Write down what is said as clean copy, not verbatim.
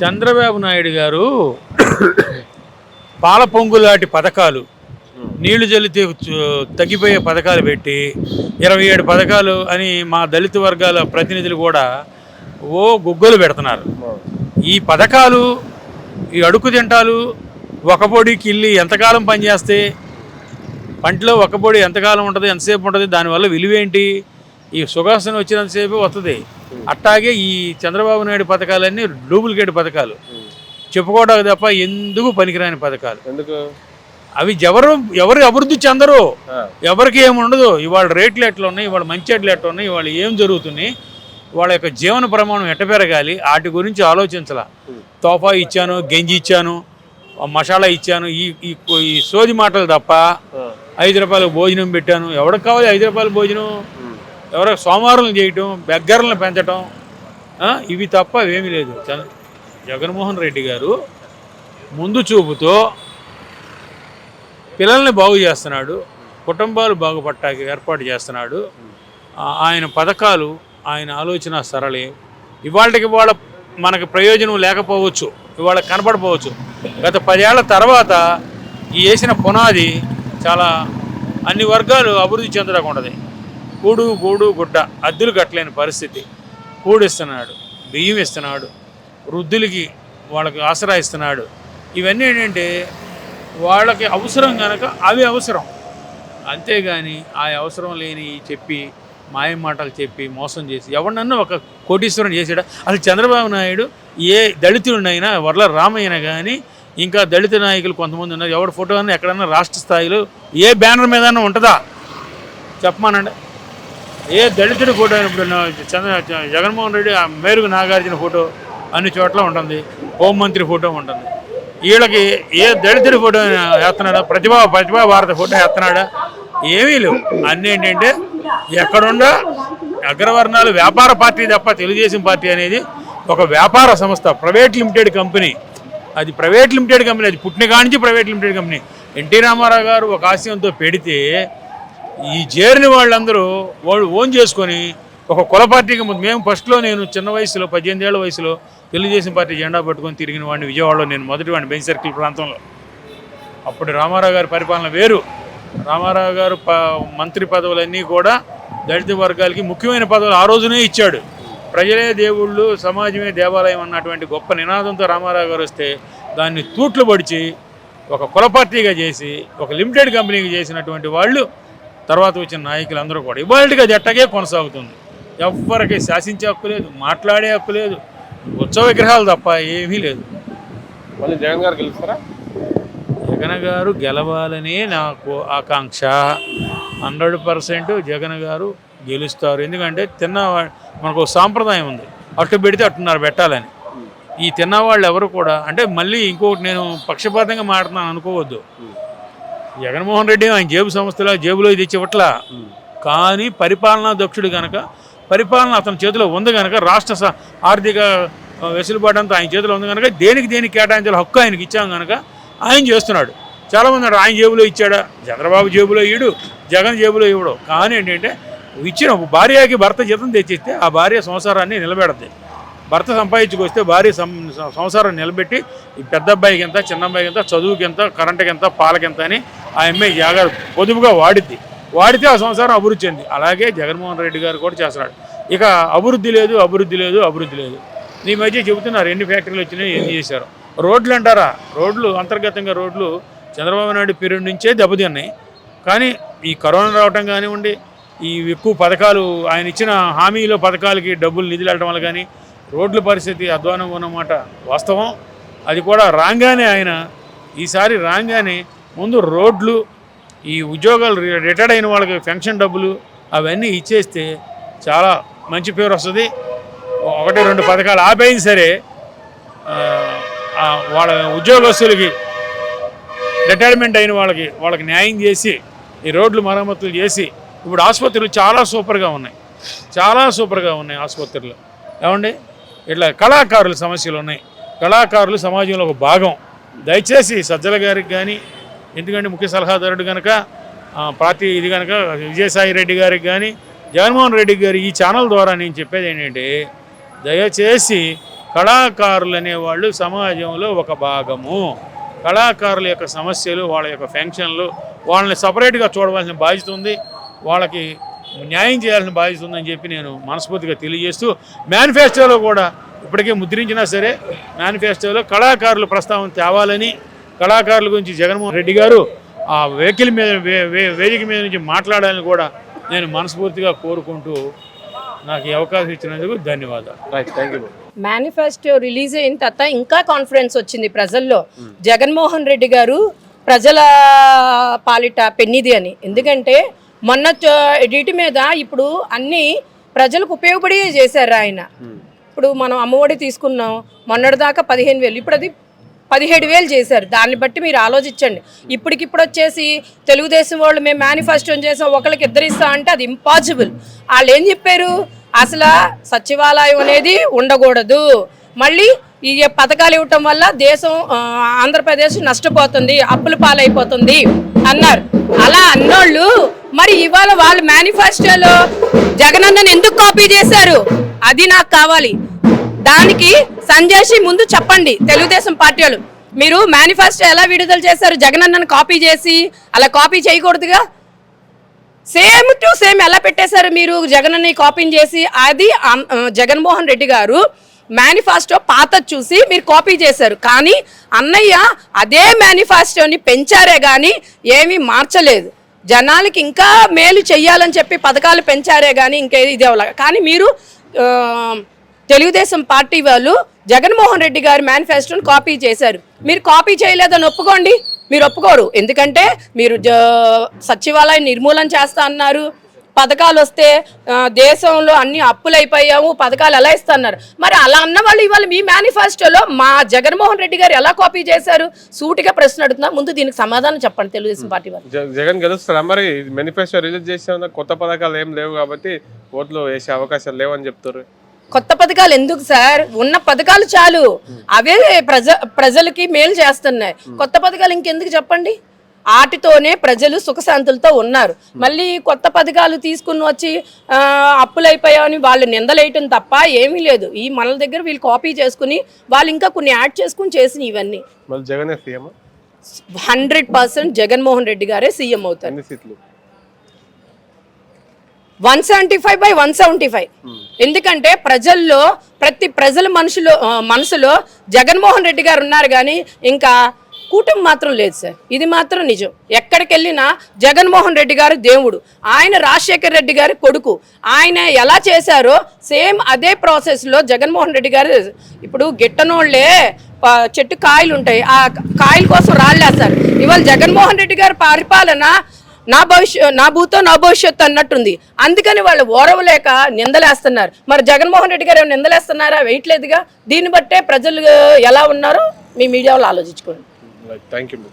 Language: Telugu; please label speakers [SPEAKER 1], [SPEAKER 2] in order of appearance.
[SPEAKER 1] చంద్రబాబు నాయుడు గారు పాల పొంగులాంటి పథకాలు, నీళ్లు జల్లితే తగ్గిపోయే పథకాలు పెట్టి 27 పథకాలు అని మా దళిత వర్గాల ప్రతినిధులు కూడా గుగ్గలు పెడుతున్నారు. ఈ పథకాలు, ఈ అడుగు తింటాలు, ఒకబొడికి ఇల్లు ఎంతకాలం పనిచేస్తే, పంటలో ఒకబొడి ఎంతకాలం ఉంటుంది, ఎంతసేపు ఉంటుంది, దానివల్ల విలువేంటి? ఈ సుఖాసనం వచ్చినంతసేపు వస్తుంది. అట్టాగే ఈ చంద్రబాబు నాయుడు పథకాలన్నీ డూప్లికేట్ పథకాలు, చెప్పుకోవడానికి తప్ప ఎందుకు పనికిరాని పథకాలు.
[SPEAKER 2] ఎందుకు
[SPEAKER 1] అవి ఎవరు అభివృద్ధి చెందరు, ఎవరికి ఏముండదు. ఇవాళ రేట్లు ఎట్లా ఉన్నాయి, ఇవాళ మంచి ఎట్లు ఎట్లా ఉన్నాయి, ఇవాళ ఏం జరుగుతున్నాయి, వాళ్ళ యొక్క జీవన ప్రమాణం ఎట్ట పెరగాలి, వాటి గురించి ఆలోచించాల. తోఫా ఇచ్చాను, గంజి ఇచ్చాను, మసాలా ఇచ్చాను, ఈ సోది మాటలు తప్ప 5 రూపాయలకు భోజనం పెట్టాను. ఎవరికి కావాలి 5 రూపాయల భోజనం? ఎవరికి సోమవారం చేయటం, బెగ్గర్లను పెంచటం, ఇవి తప్ప ఏమీ లేదు. జగన్మోహన్ రెడ్డి గారు ముందు చూపుతో పిల్లల్ని బాగు చేస్తున్నాడు, కుటుంబాలు బాగుపట్టాకి ఏర్పాటు చేస్తున్నాడు. ఆయన పథకాలు, ఆయన ఆలోచన సరళి. ఇవాళకి మనకు ప్రయోజనం లేకపోవచ్చు, ఇవాళ కనపడపోవచ్చు. గత 10 ఏళ్ల తర్వాత ఈ వేసిన పునాది చాలా అన్ని వర్గాలు అభివృద్ధి చెందకుండా గూడు గుడ్డ అద్దెలు కట్టలేని పరిస్థితి. కూడిస్తున్నాడు, బియ్యం ఇస్తున్నాడు, వృద్ధులకి వాళ్ళకి ఆసరా ఇస్తున్నాడు. ఇవన్నీ ఏంటంటే వాళ్ళకి అవసరం కనుక అవి అవసరం, అంతేగాని ఆ అవసరం లేని చెప్పి మాయ మాటలు చెప్పి మోసం చేసి ఎవరినన్నా ఒక కోటీశ్వరుని చేసాడా? అసలు చంద్రబాబు నాయుడు ఏ దళితుడినైనా, వర్ల రామయ్యన కానీ ఇంకా దళిత నాయకులు కొంతమంది ఉన్నారు, ఎవరి ఫోటో అన్నా ఎక్కడన్నా రాష్ట్ర స్థాయిలో ఏ బ్యానర్ మీద ఉంటుందా చెప్పమానండి? ఏ దళితుడి ఫోటో అయినప్పుడు జగన్మోహన్ రెడ్డి మేరుగు నాగార్జున ఫోటో అన్ని చోట్ల ఉంటుంది, హోంమంత్రి ఫోటో ఉంటుంది. వీళ్ళకి ఏ దళితుడి ఫోటో వేస్తున్నాడా? ప్రతిభా భారత ఫోటో వేస్తున్నాడా? ఏమీ లేవు. అన్నీ ఏంటంటే ఎక్కడుండా అగ్రవర్ణాలు వ్యాపార పార్టీ తప్ప తెలుగుదేశం పార్టీ అనేది ఒక వ్యాపార సంస్థ, ప్రైవేట్ లిమిటెడ్ కంపెనీ. అది ప్రైవేట్ లిమిటెడ్ కంపెనీ, అది పుట్టిన కానించి private limited company. NT Ramarao గారు ఒక ఆశయంతో పెడితే ఈ చేరిన వాళ్ళందరూ వాళ్ళు ఓన్ చేసుకొని ఒక కుల పార్టీకి మేము ఫస్ట్లో నేను చిన్న వయసులో 18 ఏళ్ల వయసులో తెలుగుదేశం పార్టీ జెండా పట్టుకొని తిరిగిన వాడిని విజయవాడలో. నేను మొదటి వాడిని బెంచ్ సర్కిల్ ప్రాంతంలో. అప్పుడు రామారావు గారి పరిపాలన వేరు. రామారావు గారు మంత్రి పదవులన్నీ కూడా దళిత వర్గాలకి ముఖ్యమైన పదవులు ఆ రోజునే ఇచ్చాడు. ప్రజలే దేవుళ్ళు, సమాజమే దేవాలయం అన్నటువంటి గొప్ప నినాదంతో రామారావు గారు వస్తే దాన్ని తూట్లు పడిచి ఒక కుల పార్టీగా చేసి ఒక లిమిటెడ్ కంపెనీకి చేసినటువంటి వాళ్ళు తర్వాత వచ్చిన నాయకులు అందరూ కూడా ఇవాళగా జట్టగే కొనసాగుతుంది. ఎవ్వరికి శాసించే హక్కు లేదు, మాట్లాడే హక్కు లేదు, ఉత్సవ విగ్రహాలు తప్ప ఏమీ లేదు.
[SPEAKER 2] మళ్ళీ జగన్ గారు గెలుస్తారా?
[SPEAKER 1] జగన్ గారు గెలవాలనే నాకు ఆకాంక్ష. 100% జగన్ గారు గెలుస్తారు. ఎందుకంటే మనకు సాంప్రదాయం ఉంది, అట్టు పెడితే అట్టున్నారు పెట్టాలని. ఈ తిన్నవాళ్ళు ఎవరు కూడా అంటే మళ్ళీ ఇంకొకటి నేను పక్షపాతంగా మాట్లాడుతున్నాను అనుకోవద్దు. జగన్మోహన్ రెడ్డి ఆయన జేబు సంస్థల జేబులో తెచ్చివట్లా, కానీ పరిపాలనా దక్షుడు కనుక, పరిపాలన అతని చేతిలో ఉంది కనుక, రాష్ట్ర ఆర్థిక వెసులుబాటు అంతా ఆయన చేతిలో ఉంది కనుక దేనికి కేటాయించాలి హక్కు ఆయనకి ఇచ్చాం కనుక ఆయన చేస్తున్నాడు. చాలామంది ఆయన జేబులో ఇచ్చాడా? చంద్రబాబు జేబులో ఇవ్వడు, జగన్ జేబులో ఇవ్వడు. కానీ ఏంటంటే ఇచ్చిన భార్యకి భర్త జీతం తెచ్చిస్తే ఆ భార్య సంసారాన్ని నిలబెడద్ది. భర్త సంపాదించుకొస్తే భార్య సంసారాన్ని నిలబెట్టి ఈ పెద్ద అబ్బాయికి ఎంత, చిన్న అబ్బాయికి ఎంత, చదువుకి ఎంత, కరెంటుకి ఎంత, పాలకి ఎంత అని ఆ అమ్మాయి జాగ్రత్త పొదుపుగా వాడితే ఆ సంసారం అభివృద్ధి చెంది. అలాగే జగన్మోహన్ రెడ్డి గారు కూడా చేస్తున్నాడు. ఇక అభివృద్ధి లేదు. ఈ మధ్య చెబుతున్నారు ఎన్ని ఫ్యాక్టరీలు వచ్చినాయి, ఏం చేశారు. రోడ్లు అంటారా? రోడ్లు అంతర్గతంగా రోడ్లు చంద్రబాబు నాయుడు పీరియడ్ నుంచే దెబ్బతిన్నాయి. కానీ ఈ కరోనా రావటం కానివ్వండి, ఈ ఎక్కువ పథకాలు ఆయన ఇచ్చిన హామీలో పథకాలకి డబ్బులు నిధులు వెళ్ళటం వల్ల కానీ రోడ్ల పరిస్థితి అధ్వానంగా ఉన్నమాట వాస్తవం. అది కూడా ఈసారి రాగానే ముందు రోడ్లు, ఈ ఉద్యోగాలు రిటైర్డ్ అయిన వాళ్ళకి పెన్షన్ డబ్బులు అవన్నీ ఇచ్చేస్తే చాలా మంచి పేరు వస్తుంది. 1-2 పథకాలు ఆపేయింది సరే, వాళ్ళ ఉద్యోగస్తులకి రిటైర్మెంట్ అయిన వాళ్ళకి న్యాయం చేసి ఈ రోడ్లు మరమ్మతులు చేసి ఇప్పుడు ఆసుపత్రులు చాలా సూపర్గా ఉన్నాయి ఆసుపత్రులు. ఏమండి ఇట్లా కళాకారుల సమస్యలు ఉన్నాయి. కళాకారులు సమాజంలో ఒక భాగం. దయచేసి సజ్జల గారికి కానీ, ఎందుకంటే ముఖ్య సలహాదారుడు కనుక పార్టీ ఇది కనుక విజయసాయి రెడ్డి గారికి కానీ, జగన్మోహన్ రెడ్డి గారి ఈ ఛానల్ ద్వారా నేను చెప్పేది ఏంటంటే దయచేసి కళాకారులు అనేవాళ్ళు సమాజంలో ఒక భాగము. కళాకారుల యొక్క సమస్యలు, వాళ్ళ యొక్క ఫంక్షన్లు, వాళ్ళని సపరేట్గా చూడవలసిన బాధ్యత ఉంది, వాళ్ళకి న్యాయం చేయాల్సిన బాధ్యత ఉందని చెప్పి నేను మనస్ఫూర్తిగా తెలియజేస్తూ, మేనిఫెస్టోలో కూడా ఇప్పటికే ముద్రించినా సరే మేనిఫెస్టోలో కళాకారుల ప్రస్తావన తేవాలని, కళాకారుల గురించి జగన్మోహన్ రెడ్డి గారు ఆ వెహికల్ మీద వేదిక మీద నుంచి మాట్లాడాలని కూడా నేను మనస్ఫూర్తిగా కోరుకుంటూ నాకు ఈ అవకాశం ఇచ్చినందుకు ధన్యవాదాలు.
[SPEAKER 2] Right, thank you.
[SPEAKER 3] Manifesto release అయిన తర్వాత ఇంకా కాన్ఫిడెన్స్ వచ్చింది ప్రజల్లో. జగన్మోహన్ రెడ్డి గారు ప్రజల పాలిట పెన్నిది అని. ఎందుకంటే మొన్న ఎడిట్ మీద ఇప్పుడు అన్ని ప్రజలకు ఉపయోగపడి చేశారు ఆయన. ఇప్పుడు మనం అమ్మఒడి తీసుకున్నాం, మొన్నటిదాకా 15,000, ఇప్పుడు అది 17,000 చేశారు. దాన్ని బట్టి మీరు ఆలోచించండి. ఇప్పటికిప్పుడు వచ్చేసి తెలుగుదేశం వాళ్ళు మేము మేనిఫెస్టో చేసాం, ఒకరికి ఇద్దరు ఇస్తాం అంటే అది ఇంపాసిబుల్. వాళ్ళు ఏం చెప్పారు, అసలు సచివాలయం అనేది ఉండకూడదు, మళ్ళీ ఈ పథకాలు ఇవ్వటం వల్ల దేశం ఆంధ్రప్రదేశ్ నష్టపోతుంది, అప్పుల పాలైపోతుంది అన్నారు. అలా అన్నోళ్ళు మరి ఇవాళ వాళ్ళు మేనిఫెస్టోలో జగనన్నను ఎందుకు కాపీ చేశారు, అది నాకు కావాలి. దానికి సంజయ్ ముందు చెప్పండి. తెలుగుదేశం పార్టీ వాళ్ళు మీరు మేనిఫెస్టో ఎలా విడుదల చేశారు, జగనన్నను కాపీ చేసి? అలా కాపీ చేయకూడదుగా. సేమ్ టు సేమ్ ఎలా పెట్టేశారు మీరు జగనన్ని కాపీ చేసి? అది జగన్మోహన్ రెడ్డి గారు మేనిఫెస్టో పాత చూసి మీరు కాపీ చేశారు. కానీ అన్నయ్య అదే మేనిఫెస్టోని పెంచారే కానీ ఏమీ మార్చలేదు. జనాలకి ఇంకా మేలు చెయ్యాలని చెప్పి పథకాలు పెంచారే కానీ ఇంకేది ఇదే. కానీ మీరు తెలుగుదేశం పార్టీ వాళ్ళు జగన్మోహన్ రెడ్డి గారి మేనిఫెస్టోని కాపీ చేశారు. మీరు కాపీ చేయలేదని ఒప్పుకోండి. మీరు ఒప్పుకోరు, ఎందుకంటే మీరు సచివాలయం నిర్మూలన చేస్తా అన్నారు. పథకాలు వస్తే దేశంలో అన్ని అప్పులైపోయాము, పథకాలు ఎలా ఇస్తున్నారు. మరి అలా అన్న వాళ్ళు ఇవాళ మీ మేనిఫెస్టోలో మా జగన్మోహన్ రెడ్డి గారు ఎలా కాపీ చేశారు? సూటిగా ప్రశ్న అడుగుతున్నా. ముందు దీనికి సమాధానం చెప్పండి తెలుగుదేశం పార్టీ వాళ్ళు.
[SPEAKER 2] జగన్ గెలుస్తారా మరి? మేనిఫెస్టో రిలీజ్ చేసే కొత్త పథకాలు ఏం లేవు కాబట్టి ఓట్లు వేసే అవకాశాలు లేవని చెప్తారు.
[SPEAKER 3] కొత్త పథకాలు ఎందుకు సార్? ఉన్న పథకాలు చాలు, అవే ప్రజలకి మేలు చేస్తున్నాయి. కొత్త పథకాలు ఇంకెందుకు చెప్పండి? వాటితోనే ప్రజలు సుఖశాంతులతో ఉన్నారు. మళ్ళీ కొత్త పథకాలు తీసుకుని వచ్చి అప్పులైపోయామని వాళ్ళు నిందలేయటం తప్ప ఏమీ లేదు. ఈ మనల దగ్గర వీళ్ళు కాపీ చేసుకుని వాళ్ళు ఇంకా కొన్ని యాడ్ చేసుకుని చేసిన ఇవన్నీ. 100% జగన్మోహన్ రెడ్డి గారే సీఎం అవుతారు. 175/175. ఎందుకంటే ప్రజల్లో ప్రజల మనసులో జగన్మోహన్ రెడ్డి గారు ఉన్నారు కానీ ఇంకా కూటమి మాత్రం లేదు సార్. ఇది మాత్రం నిజం. ఎక్కడికి వెళ్ళినా జగన్మోహన్ రెడ్డి గారు దేవుడు. ఆయన రాజశేఖర రెడ్డి గారి కొడుకు. ఆయన ఎలా చేశారో సేమ్ అదే ప్రాసెస్లో జగన్మోహన్ రెడ్డి గారు. ఇప్పుడు గిట్టనోళ్లే చెట్టు కాయలు ఉంటాయి, ఆ కాయల కోసం రాళ్ళేస్తారు. ఇవాళ జగన్మోహన్ రెడ్డి గారి పరిపాలన నా భూతో నా భవిష్యత్తు అన్నట్టుంది. అందుకని వాళ్ళు ఓరవలేక నిందలేస్తున్నారు. మరి జగన్మోహన్ రెడ్డి గారు ఏమైనా నిందలేస్తున్నారా? వేయట్లేదుగా. దీన్ని బట్టే ప్రజలు ఎలా ఉన్నారో మీ మీడియా వాళ్ళు ఆలోచించుకోండి.
[SPEAKER 2] Thank you.